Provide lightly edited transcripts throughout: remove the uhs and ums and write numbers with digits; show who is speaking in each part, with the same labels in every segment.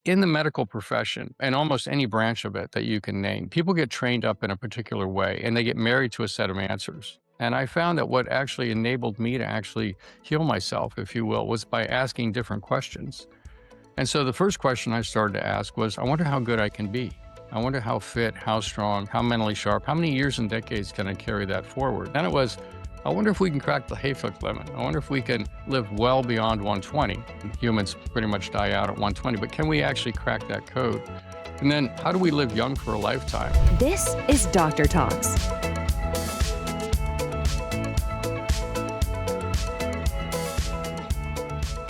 Speaker 1: in the medical profession and almost any branch of it that you can name, people get trained up in a particular way and they get married to a set of answers. And I found that what actually enabled me to actually heal myself, if you will, was by asking different questions. And so the first question I started to ask was, I wonder how good I can be. I wonder how fit, how strong, how mentally sharp, how many years and decades can I carry that forward? Then it was, I wonder if we can crack the Hayflick limit. I wonder if we can live well beyond 120. Humans pretty much die out at 120, but can we actually crack that code? And then how do we live young for a lifetime?
Speaker 2: This is Doctor Talks.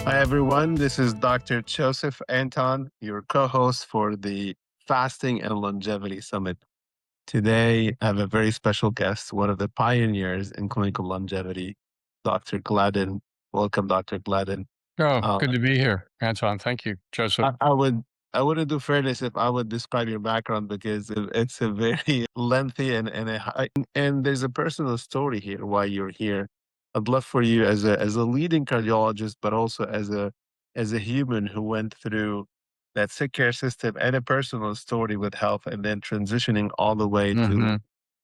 Speaker 3: Hi, everyone. This is Dr. Joseph Anton, your co host for the Fasting and Longevity Summit. Today, I have a very special guest, one of the pioneers in clinical longevity, Dr. Gladden. Welcome, Dr. Gladden.
Speaker 1: Oh,
Speaker 3: Uh,
Speaker 1: good to be here, Anton. Thank you, Joseph.
Speaker 3: I wouldn't do fairness if I would describe your background because it's a very lengthy and there's a personal story here why you're here. I'd love for you as a leading cardiologist, but also as a human who went through that sick care system and a personal story with health, and then transitioning all the way to
Speaker 1: Hmm.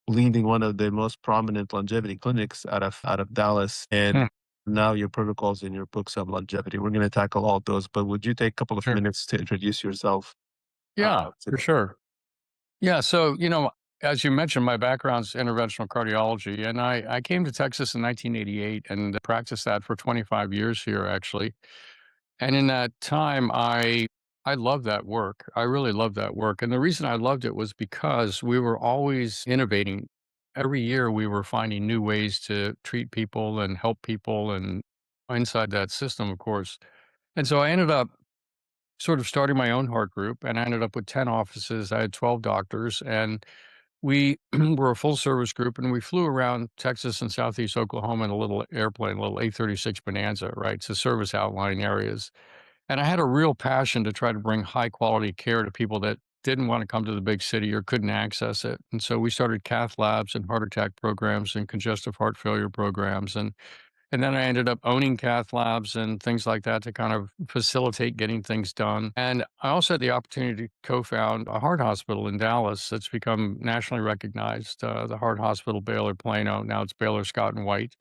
Speaker 3: leading one of the most prominent longevity clinics out of Dallas, and now your protocols and your books on longevity. We're going to tackle all those, but would you take a couple of
Speaker 1: Sure.
Speaker 3: minutes to introduce yourself
Speaker 1: Yeah, for
Speaker 3: today?
Speaker 1: sure. Yeah. So, as you mentioned, my background's interventional cardiology, and I came to Texas in 1988 and practiced that for 25 years here, actually. And in that time, I loved that work. I really loved that work. And the reason I loved it was because we were always innovating. Every year, we were finding new ways to treat people and help people and inside that system, of course. And so I ended up sort of starting my own heart group, and I ended up with 10 offices. I had 12 doctors, and we were a full service group, and we flew around Texas and Southeast Oklahoma in a little airplane, a little A-36 Bonanza, right, to service outlying areas. And I had a real passion to try to bring high quality care to people that didn't want to come to the big city or couldn't access it. And so we started cath labs and heart attack programs and congestive heart failure programs. And then I ended up owning cath labs and things like that to kind of facilitate getting things done. And I also had the opportunity to co-found a heart hospital in Dallas that's become nationally recognized, the Heart Hospital Baylor Plano. Now it's Baylor Scott and White.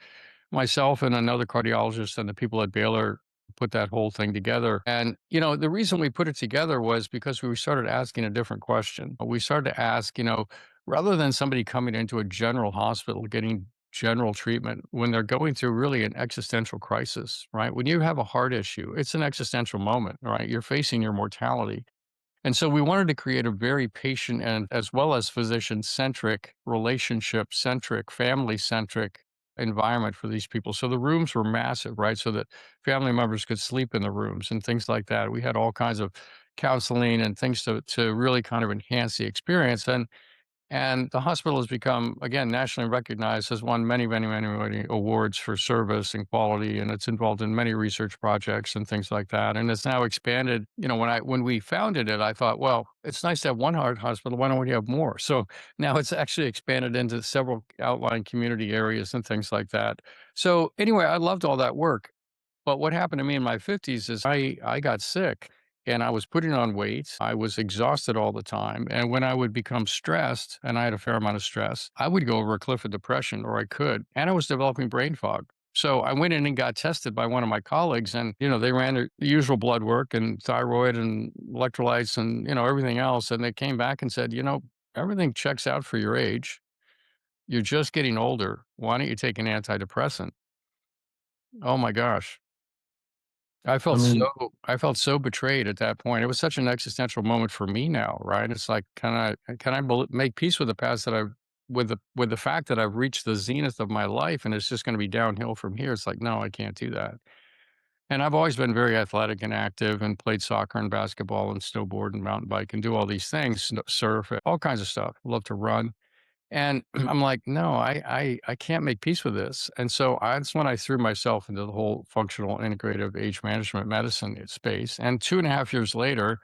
Speaker 1: Myself and another cardiologist and the people at Baylor put that whole thing together. And, the reason we put it together was because we started asking a different question. We started to ask, rather than somebody coming into a general hospital getting general treatment when they're going through really an existential crisis, right? When you have a heart issue, it's an existential moment, right? You're facing your mortality. And so we wanted to create a very patient and as well as physician centric, relationship centric, family centric environment for these people. So the rooms were massive, right? So that family members could sleep in the rooms and things like that. We had all kinds of counseling and things to really kind of enhance the experience. And the hospital has become, again, nationally recognized, has won many, many, many, many awards for service and quality, and it's involved in many research projects and things like that. And it's now expanded. When we founded it, I thought, well, it's nice to have one heart hospital. Why don't we have more? So now it's actually expanded into several outlying community areas and things like that. So anyway, I loved all that work. But what happened to me in my 50s is I got sick and I was putting on weight. I was exhausted all the time. And when I would become stressed, and I had a fair amount of stress, I would go over a cliff of depression, or I could. And I was developing brain fog. So I went in and got tested by one of my colleagues, and they ran the usual blood work and thyroid and electrolytes and everything else. And they came back and said, everything checks out for your age. You're just getting older. Why don't you take an antidepressant? Oh my gosh.
Speaker 3: I mean,
Speaker 1: I felt so betrayed at that point. It was such an existential moment for me now, right? It's like, can I make peace with the past that I've with the fact that I've reached the zenith of my life and it's just going to be downhill from here? It's like, no, I can't do that. And I've always been very athletic and active and played soccer and basketball and snowboard and mountain bike and do all these things, surf, all kinds of stuff. Love to run. And I'm like, "No, I can't make peace with this." And so that's when I threw myself into the whole functional integrative age management medicine space. And 2.5 years later,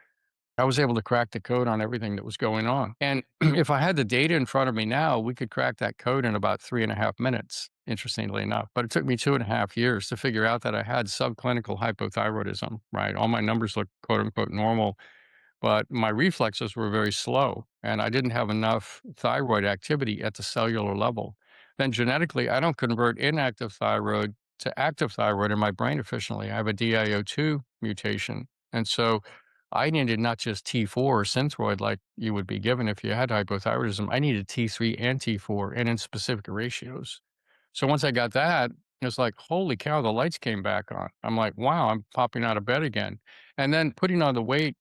Speaker 1: I was able to crack the code on everything that was going on. And if I had the data in front of me now, we could crack that code in about 3.5 minutes, interestingly enough. But it took me 2.5 years to figure out that I had subclinical hypothyroidism, right? All my numbers look quote unquote normal. but my reflexes were very slow and I didn't have enough thyroid activity at the cellular level. Then genetically, I don't convert inactive thyroid to active thyroid in my brain efficiently. I have a DIO2 mutation. And so I needed not just T4 or Synthroid like you would be given if you had hypothyroidism. I needed T3 and T4 and in specific ratios. So once I got that, it was like, holy cow, the lights came back on. I'm like, wow, I'm popping out of bed again. And then putting on the weight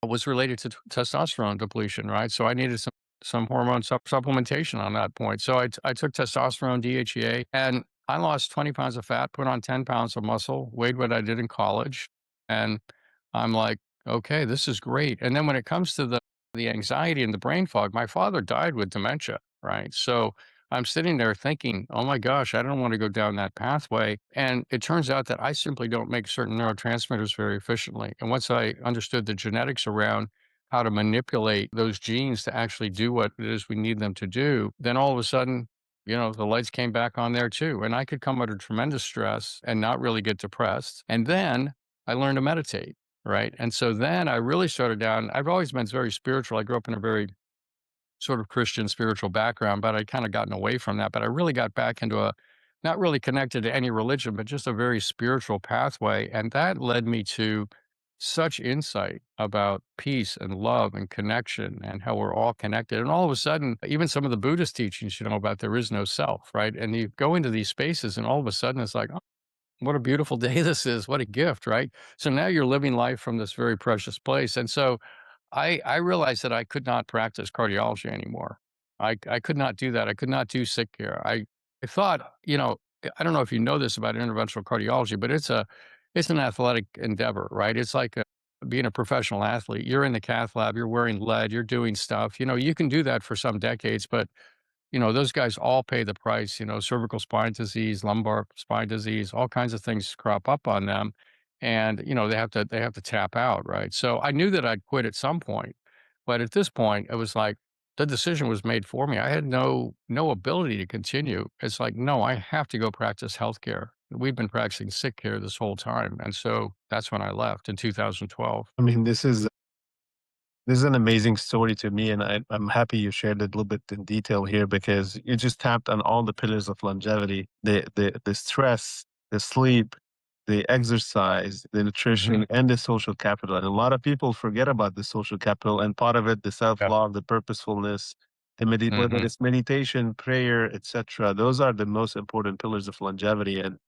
Speaker 1: was related to testosterone depletion, right? So I needed some hormone supplementation on that point. So I took testosterone, DHEA, and I lost 20 pounds of fat, put on 10 pounds of muscle, weighed what I did in college, and I'm like, okay, this is great. And then when it comes to the anxiety and the brain fog, my father died with dementia, right? So I'm sitting there thinking, oh my gosh, I don't want to go down that pathway. And it turns out that I simply don't make certain neurotransmitters very efficiently. And once I understood the genetics around how to manipulate those genes to actually do what it is we need them to do, then all of a sudden, the lights came back on there too. And I could come under tremendous stress and not really get depressed. And then I learned to meditate. Right. And so then I really started down. I've always been very spiritual. I grew up in a very sort of Christian spiritual background, but I'd kind of gotten away from that. But I really got back into not really connected to any religion, but just a very spiritual pathway. And that led me to such insight about peace and love and connection and how we're all connected. And all of a sudden, even some of the Buddhist teachings, about there is no self, right? And you go into these spaces and all of a sudden it's like, what a beautiful day this is. What a gift, right? So now you're living life from this very precious place. And so I realized that I could not practice cardiology anymore. I could not do that. I could not do sick care. I thought, I don't know if you know this about interventional cardiology, but it's an athletic endeavor, right? It's like being a professional athlete. You're in the cath lab, you're wearing lead, you're doing stuff. You can do that for some decades, but those guys all pay the price, cervical spine disease, lumbar spine disease, all kinds of things crop up on them. And, they have to tap out, right? So I knew that I'd quit at some point. But at this point, it was like the decision was made for me. I had no ability to continue. It's like, no, I have to go practice healthcare. We've been practicing sick care this whole time. And so that's when I left in 2012.
Speaker 3: I mean, this is an amazing story to me, and I'm happy you shared it a little bit in detail here because you just tapped on all the pillars of longevity: the stress, the sleep, the exercise, the
Speaker 1: Hmm.
Speaker 3: nutrition, and the social capital. And a lot of people forget about the social capital, and part of it, the self
Speaker 1: Yep.
Speaker 3: love, the purposefulness, whether
Speaker 1: Hmm.
Speaker 3: it's meditation, prayer, etc. Those are the most important pillars of longevity. And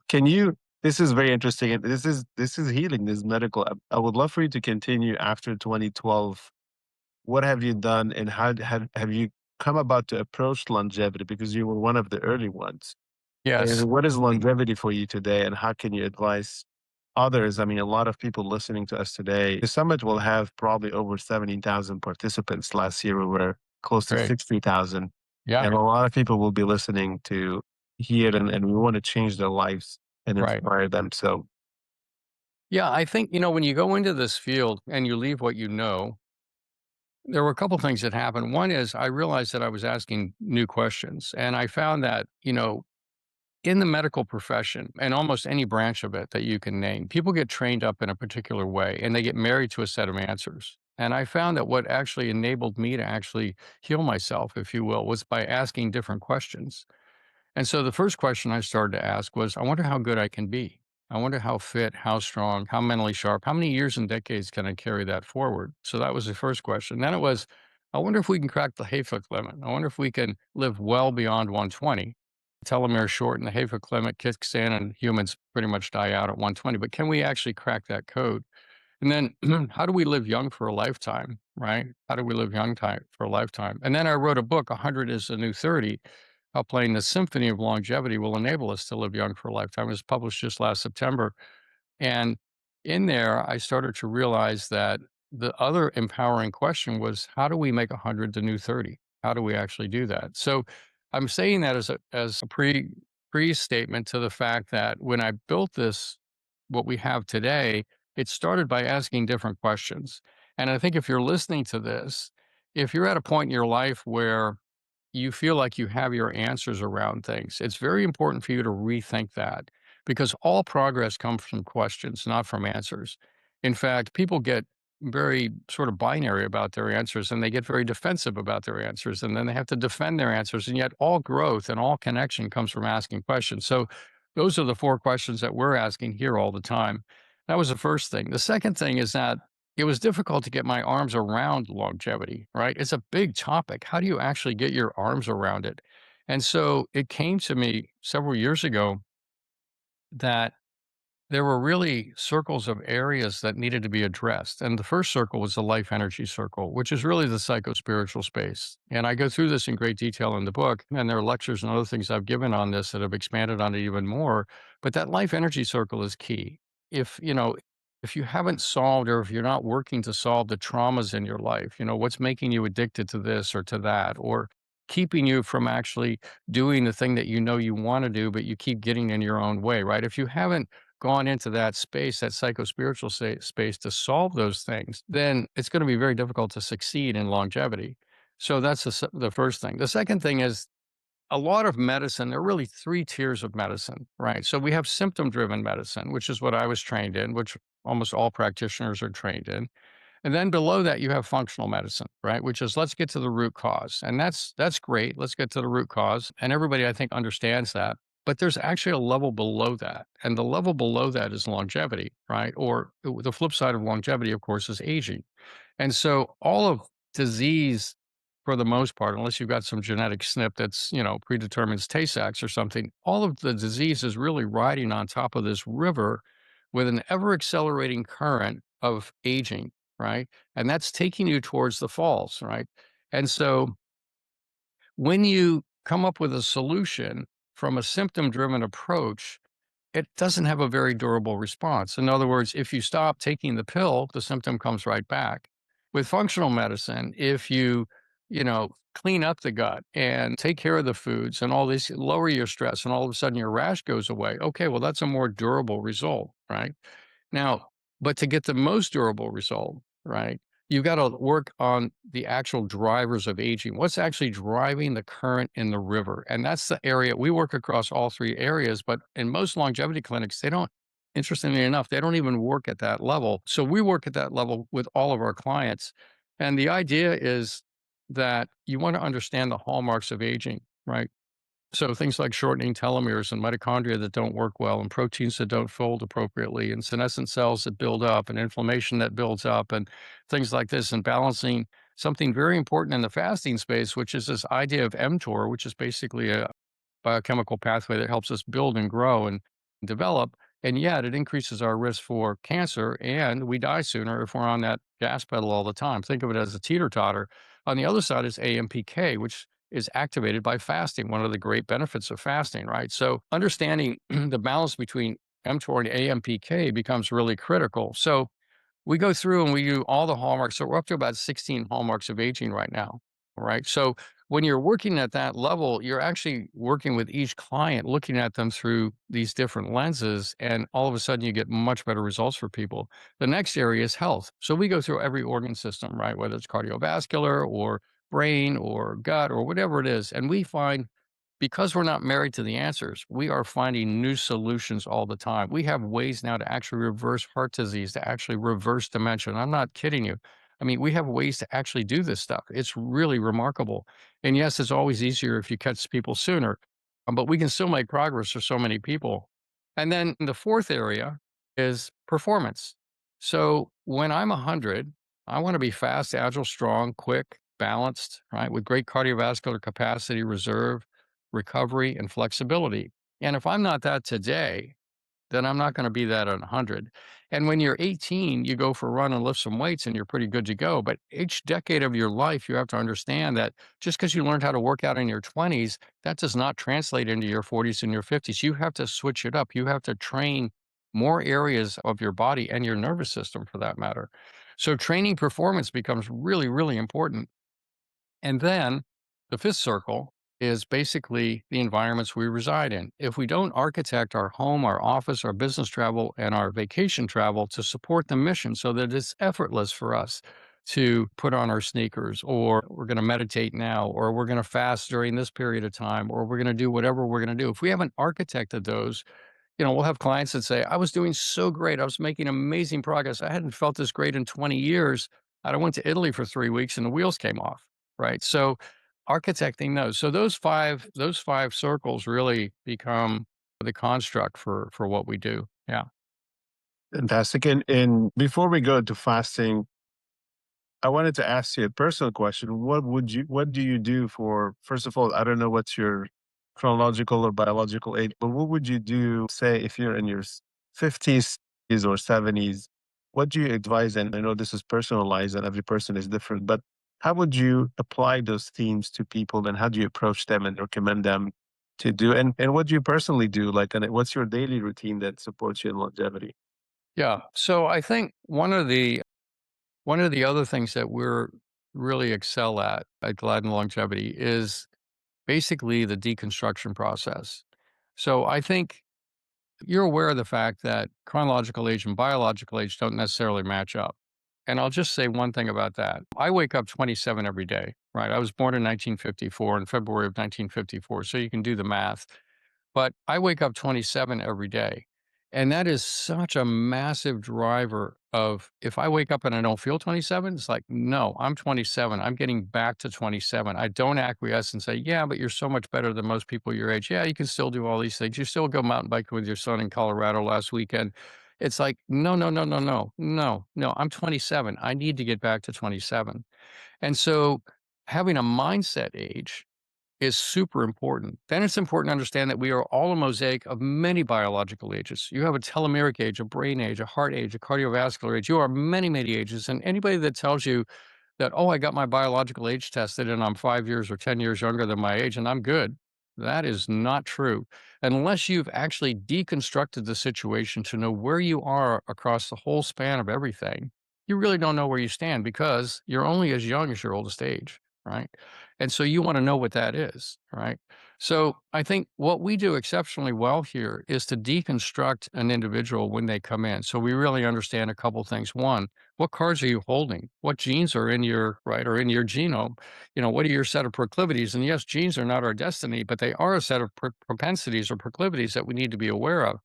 Speaker 3: can you? This is very interesting, and this is healing. This is medical. I would love for you to continue after 2012. What have you done, and how have you come about to approach longevity? Because you were one of the early ones.
Speaker 1: Yes.
Speaker 3: And what is longevity for you today, and how can you advise others? I mean, a lot of people listening to us today. The summit will have probably over 17,000 participants. Last year, we were close to
Speaker 1: Great.
Speaker 3: 60,000,
Speaker 1: Yeah.
Speaker 3: and a lot of people will be listening to hear, and we want to change their lives and
Speaker 1: Right.
Speaker 3: inspire them. So,
Speaker 1: Yeah, I think, when you go into this field and you leave what you know, there were a couple things that happened. One is I realized that I was asking new questions. And I found that, in the medical profession and almost any branch of it that you can name, people get trained up in a particular way and they get married to a set of answers. And I found that what actually enabled me to actually heal myself, if you will, was by asking different questions. And so the first question I started to ask was, I wonder how good I can be. I wonder how fit, how strong, how mentally sharp, how many years and decades can I carry that forward? So that was the first question. Then it was, I wonder if we can crack the Hayflick limit. I wonder if we can live well beyond 120. Telomere short and the Hayflick limit kicks in and humans pretty much die out at 120. But can we actually crack that code? And then how do we live young for a lifetime, right? How do we live young time for a lifetime? And then I wrote a book, 100 is the New 30, how playing the symphony of longevity will enable us to live young for a lifetime. It was published just last September. And in there, I started to realize that the other empowering question was, how do we make 100 the new 30? How do we actually do that? So I'm saying that as a pre statement to the fact that when I built this, what we have today, it started by asking different questions. And I think if you're listening to this, if you're at a point in your life where you feel like you have your answers around things, it's very important for you to rethink that because all progress comes from questions, not from answers. In fact, people get very sort of binary about their answers, and they get very defensive about their answers, and then they have to defend their answers. And yet, all growth and all connection comes from asking questions. So, those are the four questions that we're asking here all the time. That was the first thing. The second thing is that it was difficult to get my arms around longevity, right? It's a big topic. How do you actually get your arms around it? And so it came to me several years ago that there were really circles of areas that needed to be addressed. And the first circle was the life energy circle, which is really the psycho-spiritual space. And I go through this in great detail in the book. And there are lectures and other things I've given on this that have expanded on it even more. But that life energy circle is key. If you haven't solved, or if you're not working to solve the traumas in your life, what's making you addicted to this or to that, or keeping you from actually doing the thing that you want to do, but you keep getting in your own way, right? If you haven't gone into that space, that psycho-spiritual space to solve those things, then it's going to be very difficult to succeed in longevity. So that's the first thing. The second thing is a lot of medicine. There are really three tiers of medicine, right? So we have symptom-driven medicine, which is what I was trained in, which almost all practitioners are trained in. And then below that, you have functional medicine, right? Which is let's get to the root cause. And that's great. Let's get to the root cause. And everybody, I think, understands that. But there's actually a level below that. And the level below that is longevity, right? Or the flip side of longevity, of course, is aging. And so all of disease, for the most part, unless you've got some genetic snip that's, predetermines Tay Sachs or something, all of the disease is really riding on top of this river with an ever accelerating current of aging, right? And that's taking you towards the falls, right? And so when you come up with a solution from a symptom driven approach, it doesn't have a very durable response. In other words, if you stop taking the pill, the symptom comes right back. With functional medicine, if clean up the gut and take care of the foods and all this, lower your stress, and all of a sudden your rash goes away. Okay, well, that's a more durable result, right? Now, but to get the most durable result, right, you've got to work on the actual drivers of aging. What's actually driving the current in the river? And that's the area we work across all three areas. But in most longevity clinics, they don't, interestingly enough, they don't even work at that level. So we work at that level with all of our clients. And the idea is that you want to understand the hallmarks of aging, right? So things like shortening telomeres and mitochondria that don't work well, and proteins that don't fold appropriately, and senescent cells that build up, and inflammation that builds up, and things like this, and balancing something very important in the fasting space, which is this idea of mTOR, which is basically a biochemical pathway that helps us build and grow and develop. And yet it increases our risk for cancer, and we die sooner if we're on that gas pedal all the time. Think of it as a teeter totter. On the other side is AMPK, which is activated by fasting, one of the great benefits of fasting, right? So understanding the balance between mTOR and AMPK becomes really critical. So we go through and we do all the hallmarks. So we're up to about 16 hallmarks of aging right now, right? So when you're working at that level, you're actually working with each client, looking at them through these different lenses, and all of a sudden you get much better results for people. The next area is health. So we go through every organ system, right? Whether it's cardiovascular or brain or gut or whatever it is. And we find, because we're not married to the answers, we are finding new solutions all the time. We have ways now to actually reverse heart disease, to actually reverse dementia. And I'm not kidding you. I mean, we have ways to actually do this stuff. It's really remarkable. And yes, it's always easier if you catch people sooner, but we can still make progress for so many people. And then the fourth area is performance. So when I'm 100, I want to be fast, agile, strong, quick, balanced, right? With great cardiovascular capacity, reserve, recovery, and flexibility. And if I'm not that today, then I'm not going to be that at 100. And when you're 18, you go for a run and lift some weights and you're pretty good to go. But each decade of your life, you have to understand that just because you learned how to work out in your 20s, that does not translate into your 40s and your 50s. You have to switch it up. You have to train more areas of your body and your nervous system for that matter. So training performance becomes really, really important. And then the fifth circle is basically the environments we reside in. If we don't architect our home, our office, our business travel, and our vacation travel to support the mission so that it's effortless for us to put on our sneakers, or we're going to meditate now, or we're going to fast during this period of time, or we're going to do whatever we're going to do. If we haven't architected those, we'll have clients that say, I was doing so great. I was making amazing progress. I hadn't felt this great in 20 years. I went to Italy for 3 weeks and the wheels came off. Right. So architecting those. So those five circles really become the construct for what we do. Yeah.
Speaker 3: Fantastic. And before we go to fasting, I wanted to ask you a personal question. What do you do for, first of all, I don't know what's your chronological or biological age, but what would you do, say, if you're in your 50s or 70s? What do you advise? And I know this is personalized and every person is different, but how would you apply those themes to people and how do you approach them and recommend them to do? And what do you personally do? Like, and what's your daily routine that supports you in longevity?
Speaker 1: Yeah. So I think one of the other things that we're really excel at Gladden Longevity is basically the deconstruction process. So I think you're aware of the fact that chronological age and biological age don't necessarily match up. And I'll just say one thing about that. I wake up 27 every day, right? I was born in 1954, in February of 1954. So you can do the math. But I wake up 27 every day. And that is such a massive driver of if I wake up and I don't feel 27, it's like, no, I'm 27. I'm getting back to 27. I don't acquiesce and say, yeah, but you're so much better than most people your age. Yeah, you can still do all these things. You still go mountain biking with your son in Colorado last weekend. It's like, no, no, no, no, no, no, no. I'm 27. I need to get back to 27. And so having a mindset age is super important. Then it's important to understand that we are all a mosaic of many biological ages. You have a telomeric age, a brain age, a heart age, a cardiovascular age. You are many, many ages. And anybody that tells you that, oh, I got my biological age tested and I'm 5 years or 10 years younger than my age and I'm good. That is not true. Unless you've actually deconstructed the situation to know where you are across the whole span of everything, you really don't know where you stand because you're only as young as your oldest age, right? And so you want to know what that is, right? So I think what we do exceptionally well here is to deconstruct an individual when they come in. So we really understand a couple things. One, what cards are you holding? What genes are in your right or in your genome? What are your set of proclivities? And yes, genes are not our destiny, but they are a set of propensities or proclivities that we need to be aware of.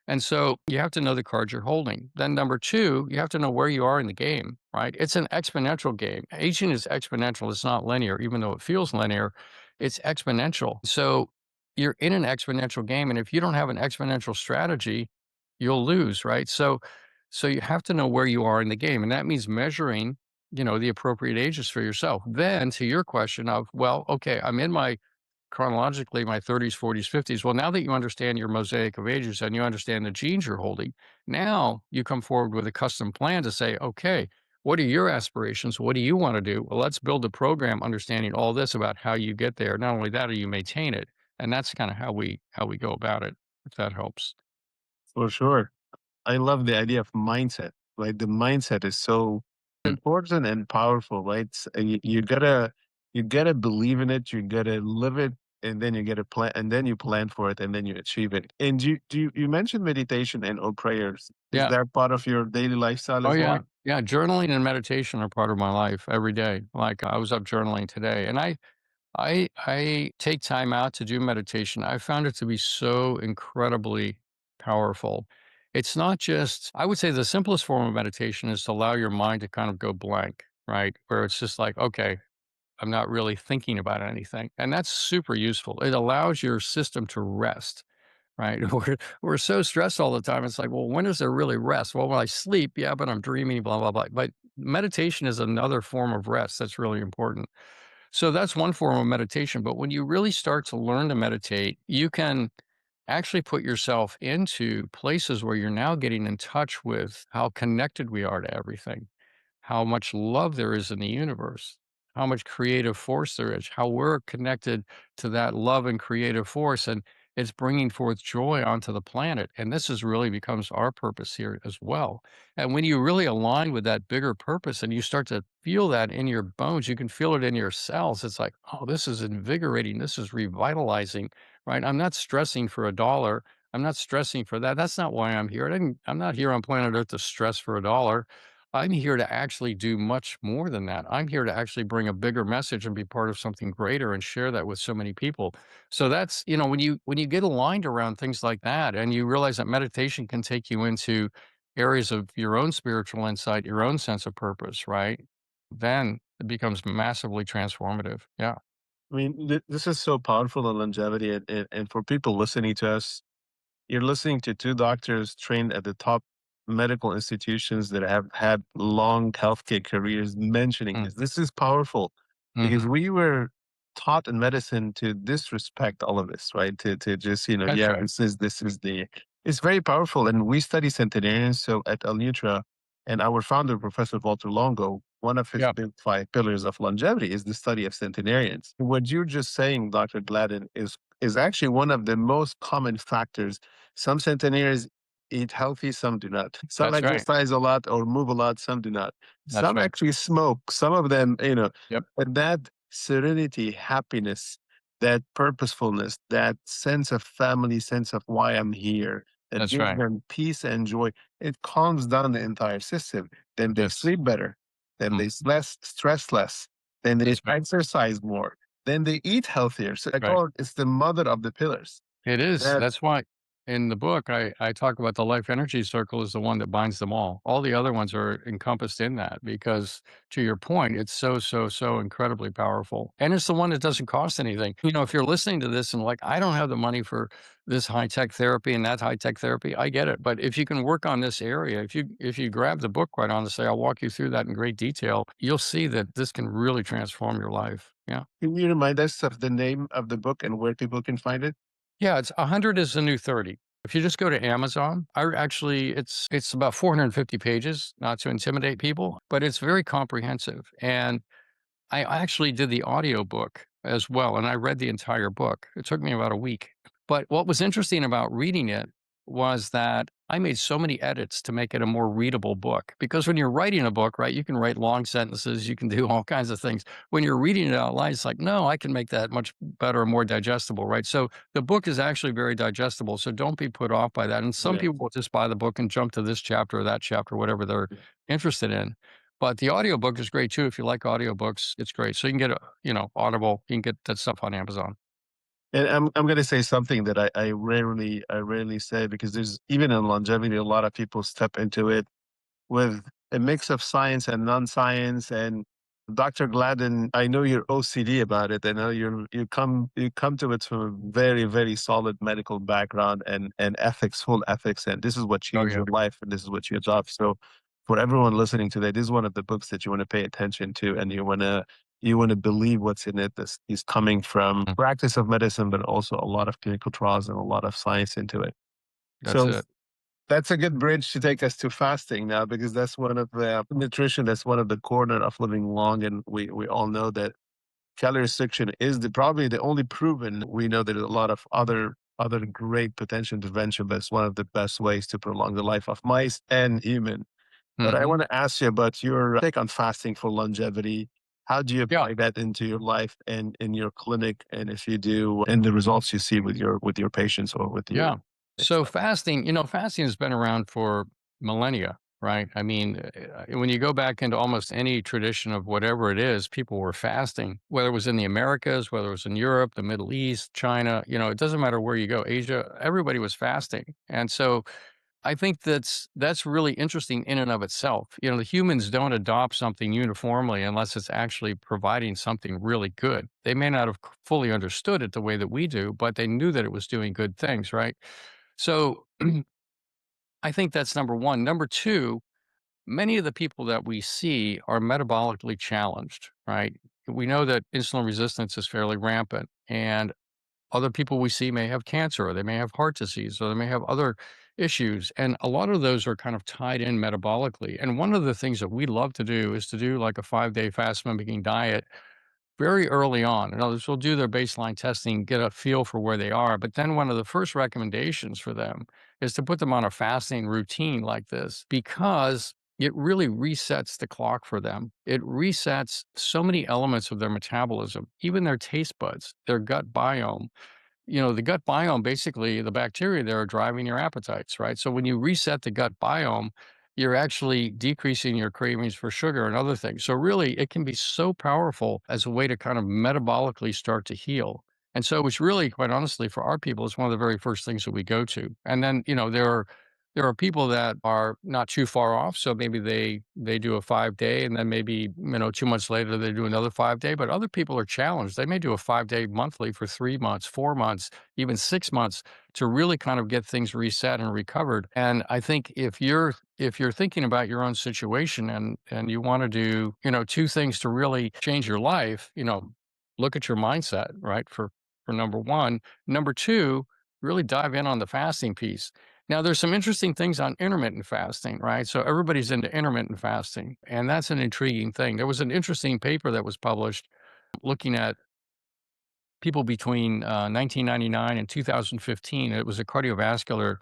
Speaker 1: And so you have to know the cards you're holding. Then number two, you have to know where you are in the game, right? It's an exponential game. Aging is exponential. It's not linear, even though it feels linear. It's exponential. So you're in an exponential game. And if you don't have an exponential strategy, you'll lose, right? So you have to know where you are in the game. And that means measuring, the appropriate ages for yourself. Then to your question of, well, okay, I'm in my chronologically my 30s, 40s, 50s. Well, now that you understand your mosaic of ages and you understand the genes you're holding, now you come forward with a custom plan to say, okay, what are your aspirations? What do you want to do? Well, let's build a program understanding all this about how you get there. Not only that, how you maintain it. And that's kind of how we go about it, if that helps.
Speaker 3: For sure. I love the idea of mindset. Like the mindset is so
Speaker 1: Mm.
Speaker 3: important and powerful, right? You gotta believe in it. You gotta live it, and then you get a plan, and then you plan for it, and then you achieve it. And you mentioned meditation and or prayers? Is
Speaker 1: Yeah.
Speaker 3: that part of your daily lifestyle
Speaker 1: Oh
Speaker 3: as
Speaker 1: yeah.
Speaker 3: well?
Speaker 1: Yeah. Journaling and meditation are part of my life every day. Like I was up journaling today and I take time out to do meditation. I found it to be so incredibly powerful. It's not just I would say the simplest form of meditation is to allow your mind to kind of go blank, right? Where it's just like, okay, I'm not really thinking about anything. And that's super useful. It allows your system to rest, right? We're so stressed all the time. It's like, well, when is there really rest? Well, when I sleep, yeah, but I'm dreaming, blah, blah, blah. But meditation is another form of rest that's really important. So that's one form of meditation. But when you really start to learn to meditate, you can actually put yourself into places where you're now getting in touch with how connected we are to everything, how much love there is in the universe, how much creative force there is, how we're connected to that love and creative force. And it's bringing forth joy onto the planet. And this is really becomes our purpose here as well. And when you really align with that bigger purpose and you start to feel that in your bones, you can feel it in your cells. It's like, oh, this is invigorating. This is revitalizing, right? I'm not stressing for a dollar. I'm not stressing for that. That's not why I'm here. I'm not here on planet Earth to stress for a dollar. I'm here to actually do much more than that. I'm here to actually bring a bigger message and be part of something greater and share that with so many people. So that's, when you get aligned around things like that and you realize that meditation can take you into areas of your own spiritual insight, your own sense of purpose, right? Then it becomes massively transformative. Yeah.
Speaker 3: I mean, this is so powerful on longevity, and for people listening to us, you're listening to two doctors trained at the top medical institutions that have had long healthcare careers mentioning
Speaker 1: Mm,
Speaker 3: this. This is powerful because
Speaker 1: mhm.
Speaker 3: we were taught in medicine to disrespect all of this, right? To just,
Speaker 1: That's
Speaker 3: yeah,
Speaker 1: right.
Speaker 3: this is the it's very powerful. And we study centenarians. So at El Nutra, and our founder, Professor Walter Longo, one of his
Speaker 1: Yeah,
Speaker 3: big five pillars of longevity is the study of centenarians. What you're just saying, Dr. Gladden, is actually one of the most common factors. Some centenarians eat healthy, some do not. Some
Speaker 1: that's right.
Speaker 3: exercise a lot or move a lot, some do not.
Speaker 1: That's
Speaker 3: Some
Speaker 1: right.
Speaker 3: actually smoke. Some of them,
Speaker 1: Yep.
Speaker 3: but that serenity, happiness, that purposefulness, that sense of family, sense of why I'm here, that
Speaker 1: That's
Speaker 3: gives
Speaker 1: right.
Speaker 3: them peace and joy, it calms down the entire system. Then they
Speaker 1: Yes.
Speaker 3: sleep better. Then
Speaker 1: Mm,
Speaker 3: they stress less. Then they
Speaker 1: that's right.
Speaker 3: exercise more. Then they eat healthier. So I
Speaker 1: Right.
Speaker 3: call it's the mother of the pillars.
Speaker 1: It is.
Speaker 3: That
Speaker 1: That's why in the book, I talk about the life energy circle is the one that binds them all. All the other ones are encompassed in that because, to your point, it's so, so, so incredibly powerful. And it's the one that doesn't cost anything. If you're listening to this and like, I don't have the money for this high tech therapy and that high tech therapy, I get it. But if you can work on this area, if you grab the book, quite honestly, I'll walk you through that in great detail. You'll see that this can really transform your life. Yeah.
Speaker 3: can you remind us of the name of the book and where people can find it?
Speaker 1: Yeah, it's 100 is the new 30. If you just go to Amazon, it's about 450 pages, not to intimidate people, but it's very comprehensive. And I actually did the audiobook as well, and I read the entire book. It took me about a week. But what was interesting about reading it was that I made so many edits to make it a more readable book. Because when you're writing a book, right, you can write long sentences, you can do all kinds of things. When you're reading it out loud, it's like, no, I can make that much better and more digestible, right? So the book is actually very digestible. So don't be put off by that. And some
Speaker 3: Yeah.
Speaker 1: people will just buy the book and jump to this chapter or that chapter, whatever they're interested in. But the audiobook is great too. If you like audiobooks, it's great. So you can get Audible, you can get that stuff on Amazon.
Speaker 3: And I'm gonna say something that I rarely say because there's even in longevity, a lot of people step into it with a mix of science and non-science. And Dr. Gladden, I know you're OCD about it. I know you come to it from a very, very solid medical background and ethics, full ethics, and this is what
Speaker 1: Oh
Speaker 3: changed
Speaker 1: yeah.
Speaker 3: your life and this is what you adopt. So for everyone listening today, this is one of the books that you want to pay attention to and you want to believe what's in it. This is coming from
Speaker 1: Mm,
Speaker 3: practice of medicine, but also a lot of clinical trials and a lot of science into it.
Speaker 1: that's
Speaker 3: So
Speaker 1: it.
Speaker 3: that's a good bridge to take us to fasting now, because that's one of the nutrition. That's one of the corner of living long, and we all know that calorie restriction is probably the only proven. We know there's a lot of other great potential intervention, but it's one of the best ways to prolong the life of mice and human. But I
Speaker 1: Hmm.
Speaker 3: want to ask you about your take on fasting for longevity. How do you
Speaker 1: Yeah.
Speaker 3: apply that into your life and in your clinic? And if you do, and the results you see with your patients or with your
Speaker 1: Yeah. So
Speaker 3: stuff.
Speaker 1: fasting has been around for millennia, right? I mean, when you go back into almost any tradition of whatever it is, people were fasting, whether it was in the Americas, whether it was in Europe, the Middle East, China, it doesn't matter where you go, Asia, everybody was fasting. And so I think that's really interesting in and of itself. The humans don't adopt something uniformly unless it's actually providing something really good. They may not have fully understood it the way that we do, but they knew that it was doing good things, right? So I think that's number one. Number two, many of the people that we see are metabolically challenged, right? We know that insulin resistance is fairly rampant, and other people we see may have cancer, or they may have heart disease, or they may have other issues. And a lot of those are kind of tied in metabolically. And one of the things that we love to do is to do like a 5-day fast mimicking diet very early on. In other words, we'll do their baseline testing, get a feel for where they are. But then one of the first recommendations for them is to put them on a fasting routine like this because it really resets the clock for them. It resets so many elements of their metabolism, even their taste buds, their gut biome. The gut biome, basically, the bacteria there are driving your appetites, right? So when you reset the gut biome, you're actually decreasing your cravings for sugar and other things. So really, it can be so powerful as a way to kind of metabolically start to heal. And so it's really, quite honestly, for our people, it's one of the very first things that we go to. And then, there are people that are not too far off. So maybe they do a 5 day, and then maybe, 2 months later they do another 5 day. But other people are challenged. They may do a 5 day monthly for 3 months, 4 months, even 6 months to really kind of get things reset and recovered. And I think if you're thinking about your own situation and you want to do, two things to really change your life, look at your mindset, right? For number one. Number two, really dive in on the fasting piece. Now, there's some interesting things on intermittent fasting, right? So everybody's into intermittent fasting, and that's an intriguing thing. There was an interesting paper that was published looking at people between 1999 and 2015. It was a cardiovascular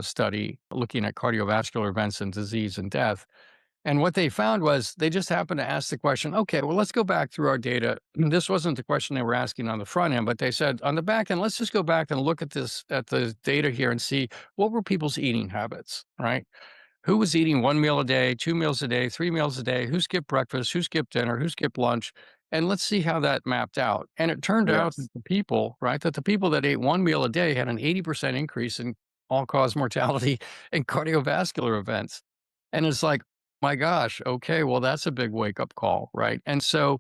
Speaker 1: study looking at cardiovascular events and disease and death. And what they found was they just happened to ask the question, okay, well, let's go back through our data. This wasn't the question they were asking on the front end, but they said on the back end, let's just go back and look at the data here and see what were people's eating habits, right? Who was eating 1 meal a day, 2 meals a day, 3 meals a day? Who skipped breakfast? Who skipped dinner? Who skipped lunch? And let's see how that mapped out. And it turned out that
Speaker 3: Yes.
Speaker 1: the people, right, that the people that ate 1 meal a day had an 80% increase in all-cause mortality and cardiovascular events. And it's like, my gosh, okay, well, that's a big wake-up call, right? And so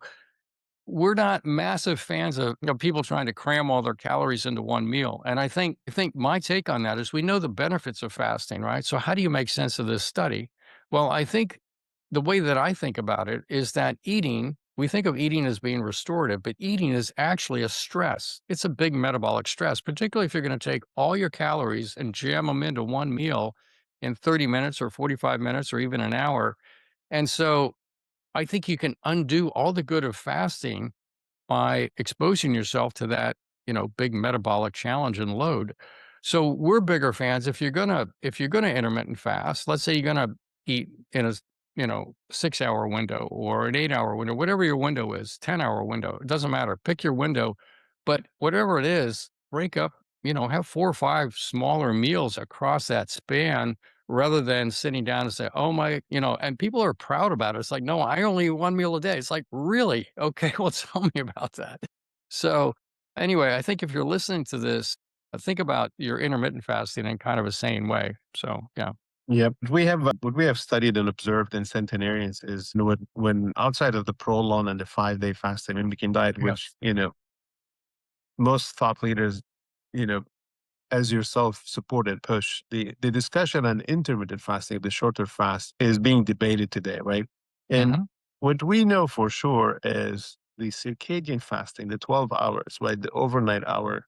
Speaker 1: we're not massive fans of, people trying to cram all their calories into one meal. And I think my take on that is we know the benefits of fasting, right? So how do you make sense of this study? Well, I think the way that I think about it is that we think of eating as being restorative, but eating is actually a stress. It's a big metabolic stress, particularly if you're going to take all your calories and jam them into one meal in 30 minutes or 45 minutes or even an hour. And so I think you can undo all the good of fasting by exposing yourself to that, big metabolic challenge and load. So we're bigger fans. If you're gonna intermittent fast, let's say you're gonna eat in a 6 hour window or an 8 hour window, whatever your window is, 10 hour window, it doesn't matter. Pick your window, but whatever it is, break up, have 4 or 5 smaller meals across that span rather than sitting down and say, oh my, and people are proud about it. It's like, no, I only eat one meal a day. It's like, really? Okay, well, tell me about that. So, anyway, I think if you're listening to this, think about your intermittent fasting in kind of a sane way. So, yeah.
Speaker 3: Yep. What we have studied and observed in centenarians is, when outside of the prolong and the 5 day fasting mimicking diet, which,
Speaker 1: Yes.
Speaker 3: most thought leaders, you know, as yourself supported push, the discussion on intermittent fasting, the shorter fast, is being debated today, right? And
Speaker 1: Hmm.
Speaker 3: what we know for sure is the circadian fasting, the 12 hours, right? The overnight hour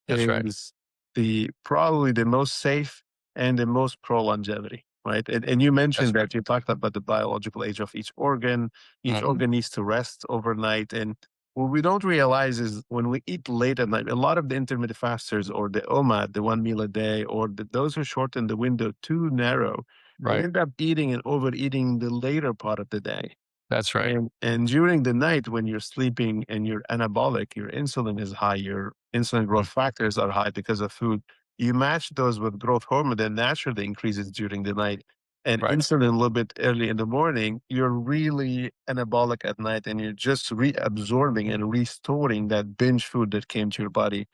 Speaker 1: That's right.
Speaker 3: is the probably the most safe and the most pro longevity, right? And you
Speaker 1: That's
Speaker 3: mentioned
Speaker 1: right.
Speaker 3: that you talked about the biological age of each organ. Each
Speaker 1: Hmm.
Speaker 3: organ needs to rest overnight. And what we don't realize is when we eat late at night, a lot of the intermittent fasters or the OMAD, the 1 meal a day, or those who shorten the window too narrow, they
Speaker 1: Right.
Speaker 3: end up eating and overeating the later part of the day.
Speaker 1: That's right.
Speaker 3: And during the night when you're sleeping and you're anabolic, your insulin is high, your insulin growth
Speaker 1: Mm.
Speaker 3: factors are high because of food. You match those with growth hormone that naturally increases during the night. And
Speaker 1: Right.
Speaker 3: insulin a little bit early in the morning, you're really anabolic at night and you're just reabsorbing and restoring that binge food that came to your body.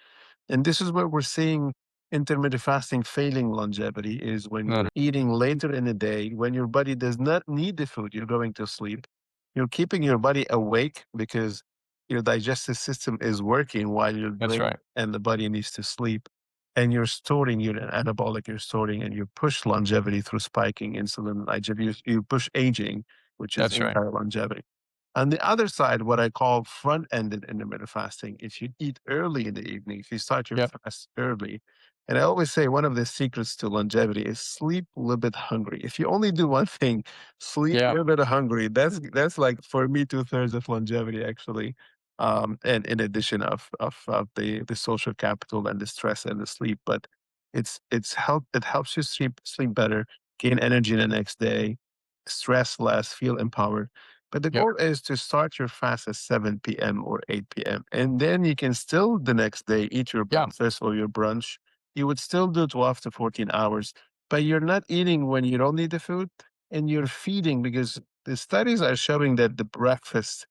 Speaker 3: And this is where we're seeing intermittent fasting failing longevity is when
Speaker 1: No,
Speaker 3: you're eating later in the day, when your body does not need the food, you're going to sleep. You're keeping your body awake because your digestive system is working while your
Speaker 1: that's
Speaker 3: brain
Speaker 1: right.
Speaker 3: and the body needs to sleep. And you're storing your anabolic, you're storing, and you push longevity through spiking insulin, IGF. You push aging, which is
Speaker 1: That's right.
Speaker 3: entire longevity. On the other side, what I call front-ended intermittent fasting, if you eat early in the evening, if you start your
Speaker 1: Yep.
Speaker 3: fast early, and I always say one of the secrets to longevity is sleep a little bit hungry. If you only do one thing, sleep a
Speaker 1: Yeah.
Speaker 3: little bit hungry. That's like for me 2/3 of longevity actually. And in addition of the social capital and the stress and the sleep, but it helps you sleep better, gain energy the next day, stress less, feel empowered. But the
Speaker 1: Yep.
Speaker 3: goal is to start your fast at 7 p.m. or 8 p.m. And then you can still the next day eat your
Speaker 1: Yeah.
Speaker 3: breakfast or your brunch. You would still do 12 to 14 hours, but you're not eating when you don't need the food. and you're feeding, because the studies are showing that the breakfast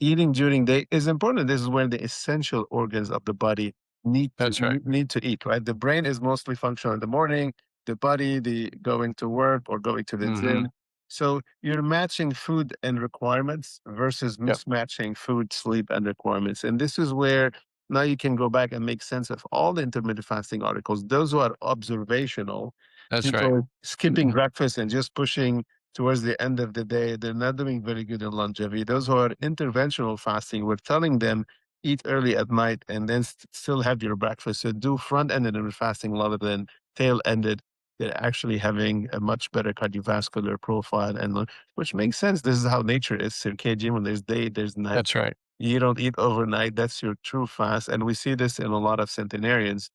Speaker 3: eating during day is important. This is where the essential organs of the body
Speaker 1: That's right.
Speaker 3: need to eat, right? The brain is mostly functional in the morning, the body, the going to work or going to the
Speaker 1: Hmm.
Speaker 3: gym. So you're matching food and requirements versus
Speaker 1: Yep.
Speaker 3: mismatching food, sleep, and requirements. And this is where now you can go back and make sense of all the intermittent fasting articles. Those who are observational,
Speaker 1: That's right.
Speaker 3: people skipping
Speaker 1: Mhm.
Speaker 3: breakfast and just pushing towards the end of the day, they're not doing very good in longevity. Those who are interventional fasting, we're telling them eat early at night and then still have your breakfast. So do front-ended intermittent fasting rather than tail-ended. They're actually having a much better cardiovascular profile, and which makes sense. This is how nature is circadian. When there's day, there's night.
Speaker 1: That's right.
Speaker 3: You don't eat overnight. That's your true fast. And we see this in a lot of centenarians.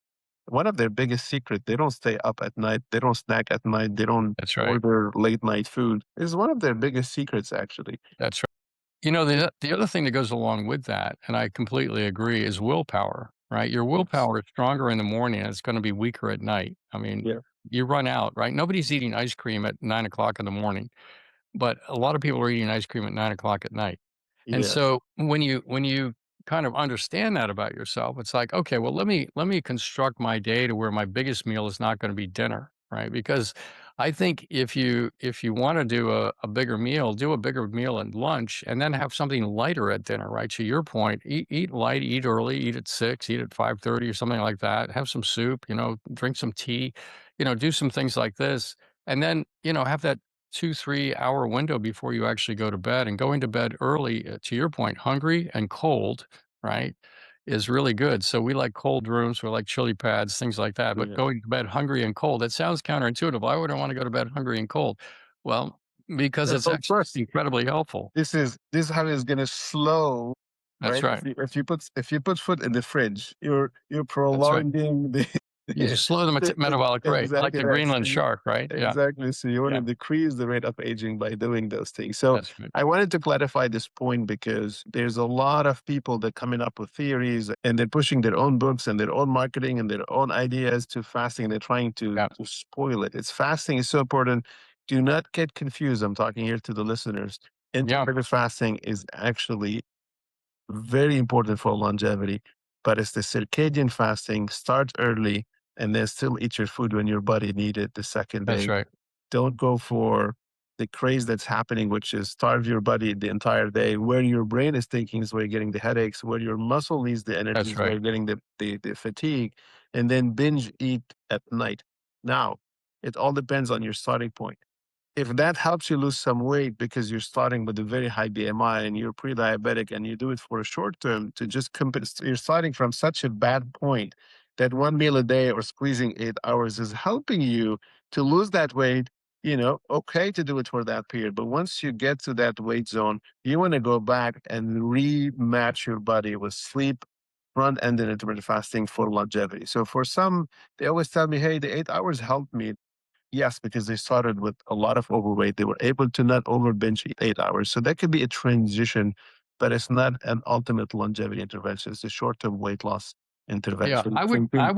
Speaker 3: One of their biggest secret, they don't stay up at night. They don't snack at night. They don't
Speaker 1: That's right.
Speaker 3: order late night food. Is one of their biggest secrets, actually.
Speaker 1: That's right. The other thing that goes along with that, and I completely agree, is willpower, right? Your
Speaker 3: Yes.
Speaker 1: willpower is stronger in the morning and it's going to be weaker at night. I mean,
Speaker 3: Yeah.
Speaker 1: you run out, right? Nobody's eating ice cream at 9 o'clock in the morning, but a lot of people are eating ice cream at 9 o'clock at night. And
Speaker 3: Yes.
Speaker 1: so when you kind of understand that about yourself, it's like, okay, well, let me construct my day to where my biggest meal is not going to be dinner, right? Because I think if you want to do a bigger meal, do a bigger meal at lunch and then have something lighter at dinner, right? To your point, eat light, eat early, eat at 6, eat at 5:30 or something like that. Have some soup, drink some tea, do some things like this. And then, have that 2, 3 hour window before you actually go to bed, and going to bed early, to your point, hungry and cold, right, is really good. So we like cold rooms, we like chili pads, things like that. But
Speaker 3: Yeah.
Speaker 1: going to bed hungry and cold, it sounds counterintuitive. Why would I want to go to bed hungry and cold? Well, because it's
Speaker 3: Of
Speaker 1: actually
Speaker 3: course,
Speaker 1: incredibly helpful.
Speaker 3: this is how it's gonna slow,
Speaker 1: That's
Speaker 3: right?
Speaker 1: right.
Speaker 3: If you put food in the fridge, you're
Speaker 1: That's right.
Speaker 3: prolonging the
Speaker 1: You just slow the metabolic rate, like
Speaker 3: exactly
Speaker 1: the
Speaker 3: right.
Speaker 1: Greenland shark, right? Yeah.
Speaker 3: Exactly. So you want
Speaker 1: Yeah.
Speaker 3: to decrease the rate of aging by doing those things. So
Speaker 1: That's right.
Speaker 3: I wanted to clarify this point because there's a lot of people that coming up with theories and they're pushing their own books and their own marketing and their own ideas to fasting. And they're trying
Speaker 1: Yeah.
Speaker 3: to spoil it. It's fasting is so important. Do not get confused. I'm talking here to the listeners.
Speaker 1: Yeah.
Speaker 3: Intermittent fasting is actually very important for longevity, but it's the circadian fasting. Start early and then still eat your food when your body need it the second
Speaker 1: That's
Speaker 3: day.
Speaker 1: right.
Speaker 3: Don't go for the craze that's happening, which is starve your body the entire day. Where your brain is thinking is where you're getting the headaches. Where your muscle needs the energy
Speaker 1: That's
Speaker 3: is where
Speaker 1: right.
Speaker 3: you're getting the fatigue. And then binge eat at night. Now, it all depends on your starting point. If that helps you lose some weight because you're starting with a very high BMI and you're pre-diabetic and you do it for a short term to just compensate, you're starting from such a bad point that one meal a day or squeezing 8 hours is helping you to lose that weight. Okay to do it for that period. But once you get to that weight zone, you want to go back and rematch your body with sleep, front-ended intermittent fasting for longevity. So for some, they always tell me, hey, the 8 hours helped me. Yes, because they started with a lot of overweight. They were able to not over binge eat 8 hours. So that could be a transition, but it's not an ultimate longevity intervention. It's a short-term weight loss
Speaker 1: Yeah,
Speaker 3: intervention.
Speaker 1: I would
Speaker 3: Thinking,
Speaker 1: I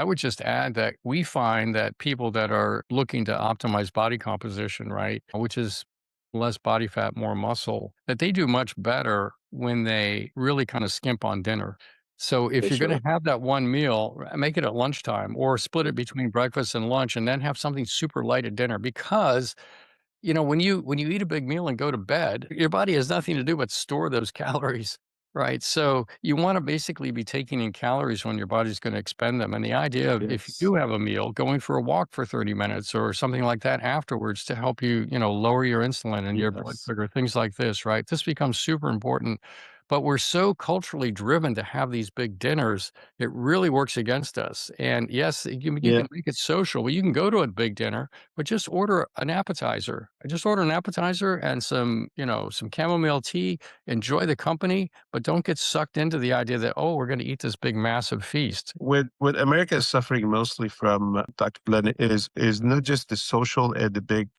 Speaker 1: would just add that we find that people that are looking to optimize body composition, right, which is less body fat, more muscle, that they do much better when they really kind of skimp on dinner. So if
Speaker 3: for
Speaker 1: you're going
Speaker 3: sure.
Speaker 1: to have that one meal, make it at lunchtime or split it between breakfast and lunch and then have something super light at dinner, because when you eat a big meal and go to bed, your body has nothing to do but store those calories, right? So you want to basically be taking in calories when your body's going to expend them. And the idea of, if you
Speaker 3: Yes.
Speaker 1: do have a meal, going for a walk for 30 minutes or something like that afterwards to help you, lower your insulin and your blood
Speaker 3: Yes.
Speaker 1: sugar, things like this, right? This becomes super important. But we're so culturally driven to have these big dinners, it really works against us. And yes, you
Speaker 3: Yeah.
Speaker 1: can make it social. Well, you can go to a big dinner, but just order an appetizer. Just order an appetizer and some chamomile tea. Enjoy the company, but don't get sucked into the idea that, oh, we're going to eat this big, massive feast.
Speaker 3: What America is suffering mostly from, Dr. Gladden, is not just the social and the big,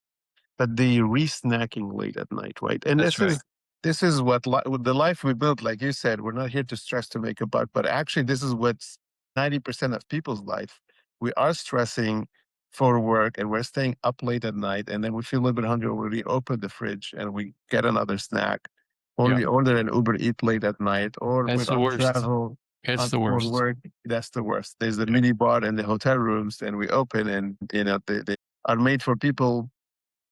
Speaker 3: but the re-snacking late at night, right? And
Speaker 1: That's right.
Speaker 3: this is what the life we built. Like you said, we're not here to stress to make a buck, but actually, this is what's 90% of people's life. We are stressing for work and we're staying up late at night and then we feel a little bit hungry, we open the fridge and we get another snack, or
Speaker 1: Yeah.
Speaker 3: we order an Uber Eat late at night, or
Speaker 1: It's
Speaker 3: we're
Speaker 1: the
Speaker 3: on
Speaker 1: worst.
Speaker 3: travel
Speaker 1: It's the
Speaker 3: for
Speaker 1: worst.
Speaker 3: work. That's the worst. There's the mini bar in the hotel rooms and we open and, they are made for people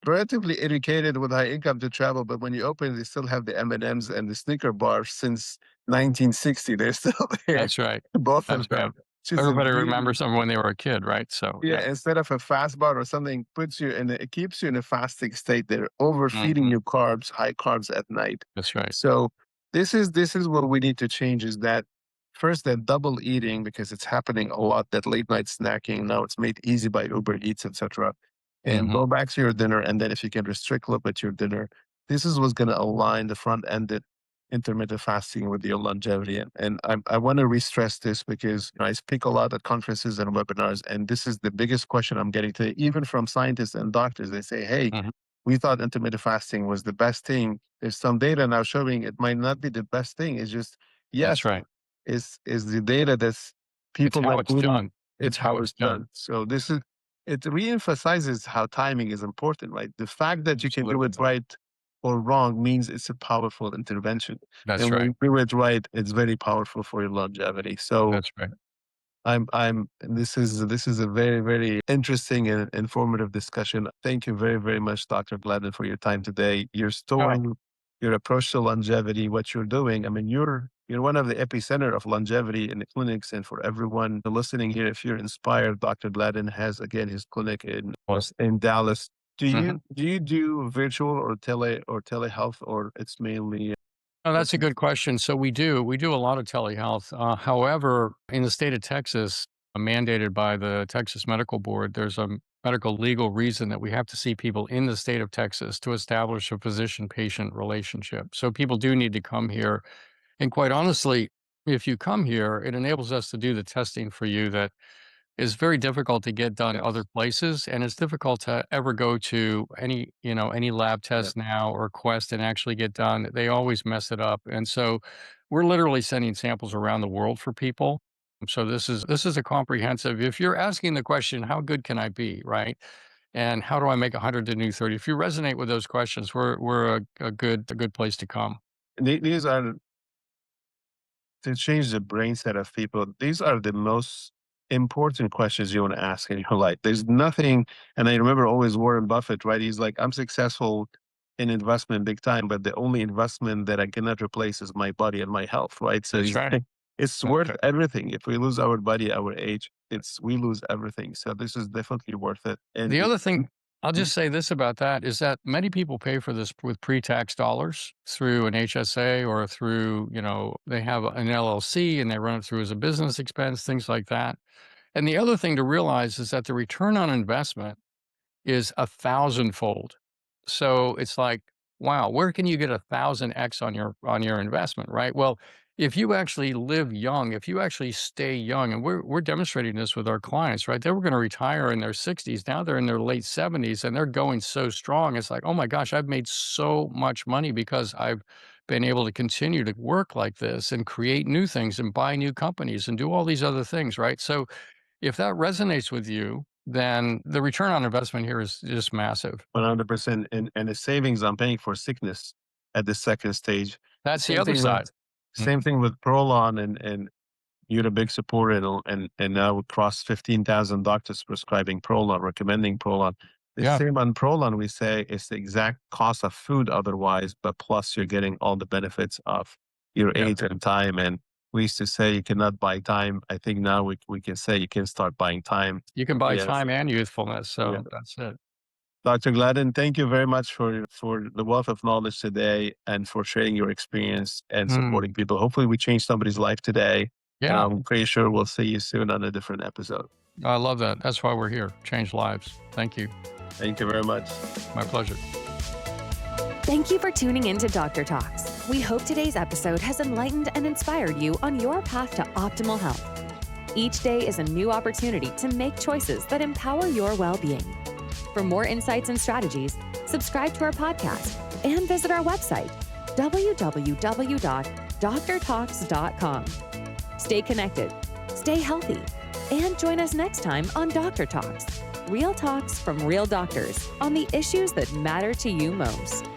Speaker 3: relatively educated with high income to travel, but when you open, they still have the M&Ms and the Snicker bars since 1960. They're still there,
Speaker 1: That's right.
Speaker 3: both
Speaker 1: That's
Speaker 3: of
Speaker 1: right.
Speaker 3: them. Which is a
Speaker 1: Everybody
Speaker 3: really,
Speaker 1: remembers them when they were a kid, right? So,
Speaker 3: yeah.
Speaker 1: yeah.
Speaker 3: Instead of a fast bar or something, it keeps you in a fasting state. They're overfeeding
Speaker 1: Mhm.
Speaker 3: you carbs, high carbs at night.
Speaker 1: That's right.
Speaker 3: So this is what we need to change. Is that first that double eating, because it's happening a lot. That late night snacking now it's made easy by Uber Eats, etc. And
Speaker 1: Mhm.
Speaker 3: go back to your dinner, and then if you can restrict a little bit your dinner, this is what's going to align the front ended intermittent fasting with your longevity. And I want to re-stress this because I speak a lot at conferences and webinars, and this is the biggest question I'm getting today, even from scientists and doctors. They say, hey,
Speaker 1: Mhm.
Speaker 3: we thought intermittent fasting was the best thing. There's some data now showing it might not be the best thing. It's just,
Speaker 1: That's
Speaker 3: yes,
Speaker 1: right.
Speaker 3: is the data that's
Speaker 1: It's
Speaker 3: people
Speaker 1: how
Speaker 3: that
Speaker 1: it's done.
Speaker 3: it's
Speaker 1: It's how
Speaker 3: how
Speaker 1: it's
Speaker 3: it's
Speaker 1: done.
Speaker 3: done. So this is it reemphasizes how timing is important, right? The fact that you can do
Speaker 1: Absolutely.
Speaker 3: it right or wrong means it's a powerful intervention.
Speaker 1: That's
Speaker 3: And when
Speaker 1: right.
Speaker 3: you do it right, it's very powerful for your longevity. So
Speaker 1: That's right.
Speaker 3: this is a very, very interesting and informative discussion. Thank you very, very much, Dr. Gladden, for your time today. Your story,
Speaker 1: Oh,
Speaker 3: your approach to longevity, what you're doing. I mean, you're one of the epicenter of longevity in the clinics. And for everyone listening here, if you're inspired, Dr. Gladden has again his clinic
Speaker 1: was.
Speaker 3: in Dallas.
Speaker 1: Mhm.
Speaker 3: Do you do virtual or telehealth, or it's mainly
Speaker 1: Oh, that's a
Speaker 3: okay?
Speaker 1: good question. So we do a lot of telehealth. However, in the state of Texas, mandated by the Texas Medical Board, there's a medical legal reason that we have to see people in the state of Texas to establish a physician-patient relationship. So people do need to come here. And quite honestly, if you come here, it enables us to do the testing for you that is very difficult to get done other
Speaker 3: Yes.
Speaker 1: places, and it's difficult to ever go to any lab
Speaker 3: Yeah.
Speaker 1: test now or Quest and actually get done. They always mess it up, and so we're literally sending samples around the world for people. So this is a comprehensive. If you're asking the question, how good can I be, right? And how do I make 100 to new 30? If you resonate with those questions, we're a good place to come.
Speaker 3: These are to change the brain set of people. These are the most important questions you want to ask in your life. There's nothing, and I remember always Warren Buffett, right? He's like, I'm successful in investment big time, but the only investment that I cannot replace is my body and my health, right? So
Speaker 1: That's
Speaker 3: he's
Speaker 1: right.
Speaker 3: like, it's
Speaker 1: That's
Speaker 3: worth
Speaker 1: right.
Speaker 3: everything. If we lose our body, our age, we lose everything. So this is definitely worth it. And
Speaker 1: The other thing I'll
Speaker 3: Mhm.
Speaker 1: just say this about that is that many people pay for this with pre-tax dollars through an HSA or through, they have an LLC and they run it through as a business expense, things like that. And the other thing to realize is that the return on investment is a thousandfold. So it's like, wow, where can you get 1,000x on your investment, right? Well, if you actually live young, if you actually stay young, and we're demonstrating this with our clients, right? They were going to retire in their 60s. Now they're in their late 70s and they're going so strong. It's like, oh my gosh, I've made so much money because I've been able to continue to work like this and create new things and buy new companies and do all these other things, right? So if that resonates with you, then the return on investment here is just massive.
Speaker 3: 100%. And the savings I'm paying for sickness at the second stage.
Speaker 1: That's the
Speaker 3: Same
Speaker 1: other
Speaker 3: thing with
Speaker 1: side.
Speaker 3: same
Speaker 1: Mhm.
Speaker 3: thing with Prolon and you're a big supporter and now we cross 15,000 doctors prescribing Prolon, recommending Prolon. The
Speaker 1: Yeah,
Speaker 3: same on Prolon, we say it's the exact cost of food otherwise, but plus you're getting all the benefits of your
Speaker 1: yeah.
Speaker 3: age and time. And we used to say you cannot buy time. I think now we can say you can start buying time.
Speaker 1: You can buy
Speaker 3: Yes.
Speaker 1: time and youthfulness,
Speaker 3: Yeah.
Speaker 1: so that's it.
Speaker 3: Dr. Gladden, thank you very much for the wealth of knowledge today and for sharing your experience and
Speaker 1: Mm,
Speaker 3: supporting people. Hopefully, we changed somebody's life today. And
Speaker 1: yeah,
Speaker 3: I'm pretty sure we'll see you soon on a different episode.
Speaker 1: I love that. That's why we're here. Change lives. Thank you.
Speaker 3: Thank you very much.
Speaker 1: My pleasure.
Speaker 2: Thank you for tuning in to Doctor Talks. We hope today's episode has enlightened and inspired you on your path to optimal health. Each day is a new opportunity to make choices that empower your well-being. For more insights and strategies, subscribe to our podcast and visit our website, www.drtalks.com. Stay connected, stay healthy, and join us next time on Doctor Talks. Real talks from real doctors on the issues that matter to you most.